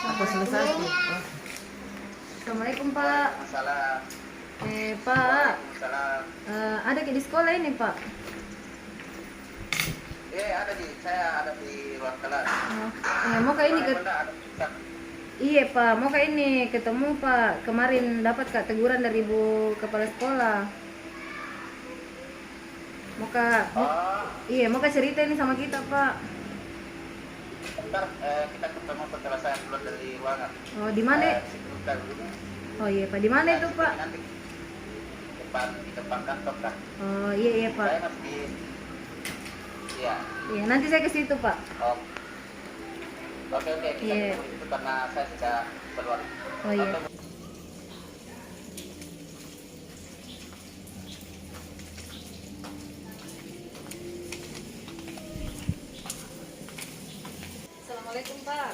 Aku selesai. Assalamualaikum. Oh. Assalamualaikum Pak. Salam. Pak, Salam. ada di sekolah ini Pak. Saya ada di ruang kelas. Mau kayak ini Bunda, ada Ustaz. Iya Pak, mau kayak ini ketemu Pak. Kemarin dapat Kak teguran dari Bu Kepala Sekolah. Iya, mau cerita ini sama kita Pak. Bentar, kita ketemu setelah saya keluar dari ruangan. Oh, di mana? Sebentar dulu. Oh iya Pak, di mana itu Pak? Nanti di depan kantor kan. Oh iya Pak. Saya masih di. Iya. Iya, nanti saya ke situ Pak. Oh. Oke, kita Iya. ketemu di situ karena saya sudah keluar. Oh iya. Oke. Assalamualaikum Pak.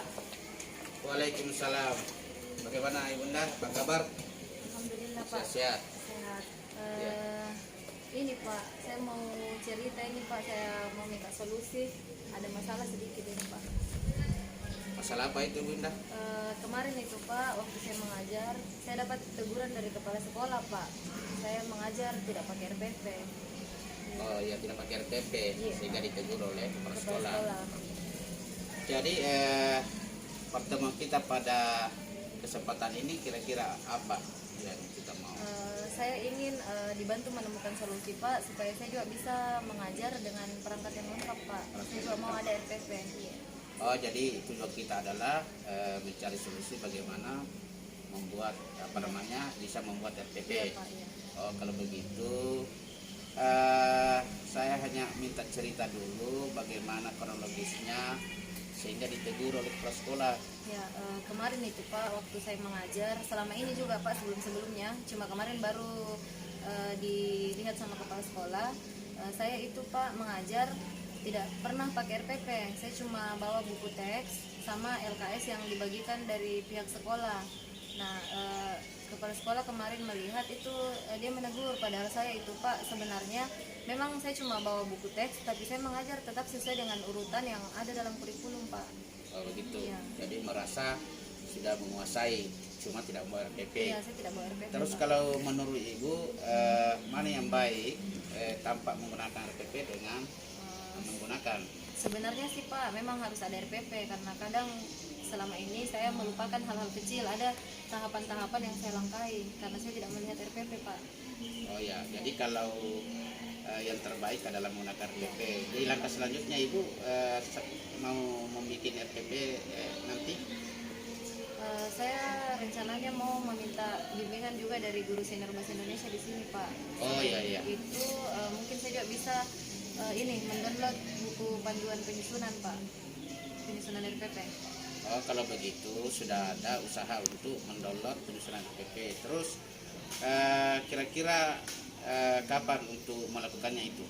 Waalaikumsalam. Bagaimana Ibunda? Apa kabar? Alhamdulillah Pak. Sehat. Sehat. Iya. Ini Pak, saya mau cerita ini Pak, saya mau minta solusi. Ada masalah sedikit ini Pak. Masalah apa itu Bunda? Kemarin itu Pak, waktu saya mengajar, saya dapat teguran dari kepala sekolah Pak. Saya mengajar tidak pakai RPP. Oh ya, tidak pakai RTP Iya. sehingga ditegur oleh kepala Kepala sekolah. sekolah. Jadi pertemuan kita pada kesempatan ini kira-kira apa yang kita mau? Saya ingin dibantu menemukan solusi Pak, supaya saya juga bisa mengajar dengan perangkat yang lengkap Pak. Saya juga mau ada RPP. Iya. Oh, jadi tujuan kita adalah mencari solusi bagaimana membuat bisa membuat RTP. Iya Pak, iya. Oh, kalau begitu saya hanya minta cerita dulu bagaimana kronologisnya sehingga ditegur oleh kepala sekolah. Ya, kemarin itu Pak, waktu saya mengajar, selama ini juga Pak, sebelum-sebelumnya, cuma kemarin baru dilihat sama kepala sekolah, saya itu Pak mengajar tidak pernah pakai RPP, saya cuma bawa buku teks sama LKS yang dibagikan dari pihak sekolah. Nah, kepala sekolah kemarin melihat itu, dia menegur, padahal saya itu Pak sebenarnya memang saya cuma bawa buku teks, tapi saya mengajar tetap sesuai dengan urutan yang ada dalam kurikulum Pak. Oh, begitu. Iya. Jadi merasa sudah menguasai, cuma tidak mau RTP. Iya, saya tidak bawa RPP. Terus Pak. kalau menurut Ibu mana yang baik tanpa menggunakan RTP dengan menggunakan? Sebenarnya sih Pak, memang harus ada RPP karena kadang selama ini saya melupakan hal-hal kecil, ada tahapan-tahapan yang saya langkahi karena saya tidak melihat RPP Pak. Oh ya, jadi kalau yang terbaik adalah menggunakan RTP. Di langkah selanjutnya Ibu mau membuat RTP nanti? Saya rencananya mau meminta bimbingan juga dari guru senior bahasa Indonesia di sini Pak. Oh iya. Itu mungkin saya juga bisa ini mendownload buku panduan penyusunan Pak, penyusunan RPP. Oh, kalau begitu sudah ada usaha untuk mendownload penyusunan RTP. Terus kira-kira kapan untuk melakukannya itu?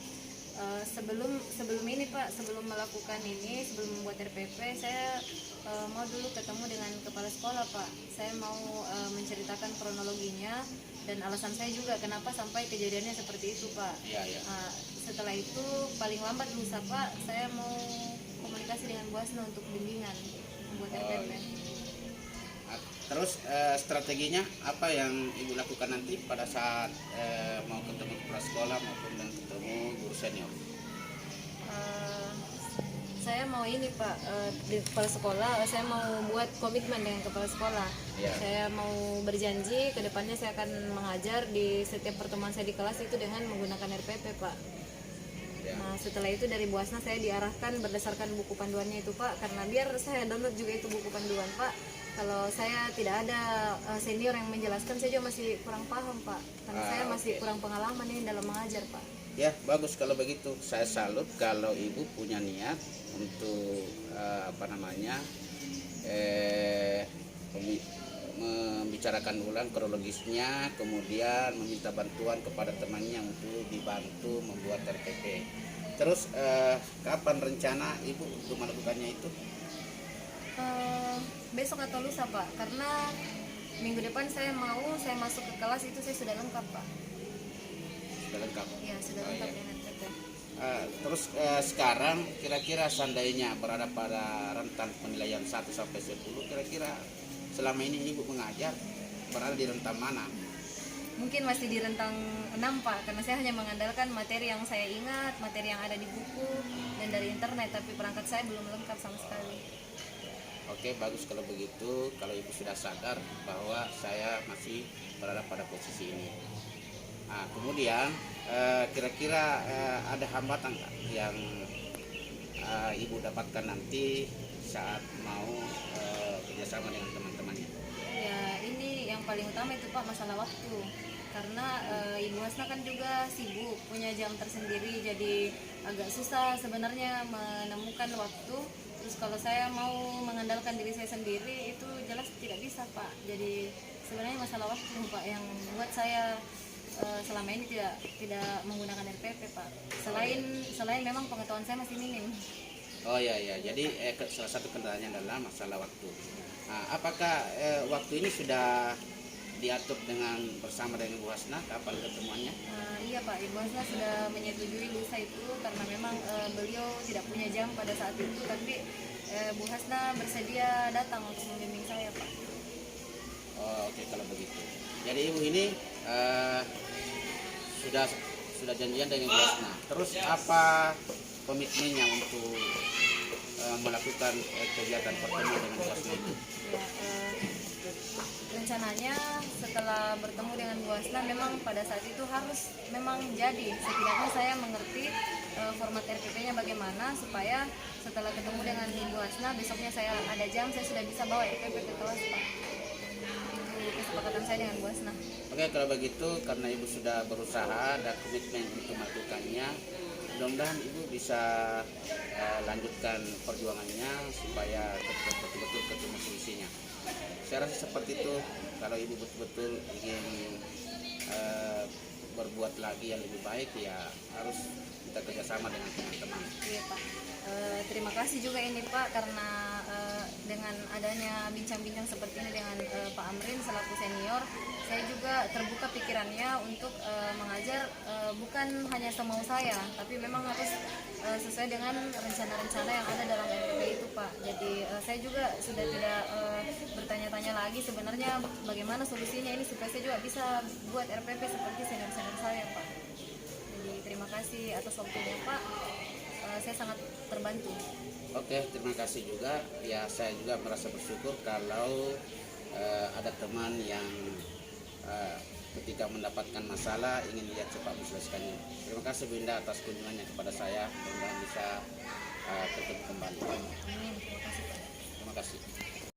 Sebelum ini Pak, sebelum melakukan ini, sebelum membuat RPP, saya mau dulu ketemu dengan kepala sekolah Pak. Saya mau menceritakan kronologinya dan alasan saya juga kenapa sampai kejadiannya seperti itu Pak. Iya. Setelah itu paling lambat lusa Pak, saya mau komunikasi dengan Bu Asna untuk bimbingan membuat RPP. Terus strateginya apa yang Ibu lakukan nanti pada saat mau ketemu kepala sekolah maupun dan ketemu guru senior? Saya mau ini Pak, di kepala sekolah, saya mau buat komitmen dengan kepala sekolah. Ya. Saya mau berjanji ke depannya saya akan mengajar di setiap pertemuan saya di kelas itu dengan menggunakan RPP Pak. Ya. Nah, setelah itu dari Bu Asna saya diarahkan berdasarkan buku panduannya itu Pak, karena biar saya download juga itu buku panduan Pak. Kalau saya tidak ada senior yang menjelaskan, saya juga masih kurang paham Pak, karena saya masih kurang pengalaman ini dalam mengajar Pak. Ya, bagus kalau begitu. Saya salut kalau Ibu punya niat untuk membicarakan ulang kronologisnya, kemudian meminta bantuan kepada temannya untuk dibantu membuat RPP. Terus kapan rencana Ibu untuk melakukannya itu? Besok atau lusa Pak, karena minggu depan saya masuk ke kelas itu saya sudah lengkap Pak. Sudah lengkap? Ya, sudah Oh, lengkap iya. dengan RPP. Sekarang kira-kira seandainya berada pada rentan penilaian 1 sampai 10, kira-kira selama ini ibu mengajar berada di rentan mana? Mungkin masih di rentang 6 Pak, karena saya hanya mengandalkan materi yang saya ingat, materi yang ada di buku dan dari internet, tapi perangkat saya belum lengkap sama sekali. Oke, bagus kalau begitu. Kalau ibu sudah sadar bahwa saya masih berada pada posisi ini. Nah, kemudian kira-kira ada hambatan nggak yang ibu dapatkan nanti saat mau kerjasama dengan teman-temannya? Ya ini yang paling utama itu Pak, masalah waktu. Karena Ibu Hasna kan juga sibuk, punya jam tersendiri, jadi agak susah sebenarnya menemukan waktu. Terus kalau saya mau mengandalkan diri saya sendiri itu jelas tidak bisa Pak. Jadi sebenarnya masalah waktu Pak yang membuat saya selama ini tidak menggunakan RPP Pak. Selain memang pengetahuan saya masih minim. Oh ya ya, jadi salah satu kendalanya adalah masalah waktu. Nah, apakah waktu ini sudah diatur bersama dengan Ibu Hasna kapan ketemuannya? Iya Pak, Ibu Hasna sudah menyetujui lusa itu karena memang beliau tidak punya jam pada saat itu, tapi Bu Hasna bersedia datang untuk membimbing saya Pak. Oh, oke kalau begitu. Jadi ibu ini sudah janjian dengan Ibu Hasna. Terus apa komitmennya untuk melakukan kegiatan pertemuan dengan Bu Hasna itu? Ya, rencananya setelah bertemu dengan Bu Hasna memang pada saat itu harus memang jadi setidaknya saya mengerti format RPP-nya bagaimana, supaya setelah ketemu dengan Ibu Hasna besoknya saya ada jam, saya sudah bisa bawa RPP ke kelas Pak. Itu kesepakatan saya dengan Bu Hasna. Oke kalau begitu, karena ibu sudah berusaha dan komitmen untuk melakukannya, mudah-mudahan ibu bisa lanjutkan perjuangannya supaya betul-betul ketemu solusinya. Saya rasa seperti itu. Kalau ibu betul-betul ingin berbuat lagi yang lebih baik, ya harus kita kerjasama dengan teman-teman. Iya Pak. Terima kasih juga ini Pak, karena dengan adanya bincang-bincang seperti ini dengan Pak Amrin selaku senior, saya juga terbuka pikirannya untuk mengajar bukan hanya semau saya, tapi memang harus sesuai dengan rencana-rencana yang ada dalam RPP itu Pak. Jadi saya juga sudah tidak bertanya-tanya lagi sebenarnya bagaimana solusinya ini supaya saya juga bisa buat RPP seperti senior-senior saya Pak. Jadi terima kasih atas waktunya Pak. Saya sangat terbantu. Oke, terima kasih juga. Ya, saya juga merasa bersyukur kalau ada teman yang ketika mendapatkan masalah ingin lihat cepat menyelesaikannya. Terima kasih Bu Indah atas kunjungannya kepada saya. Mudah-mudahan bisa ketemu kembali. Amin. Terima kasih Pak. Terima kasih.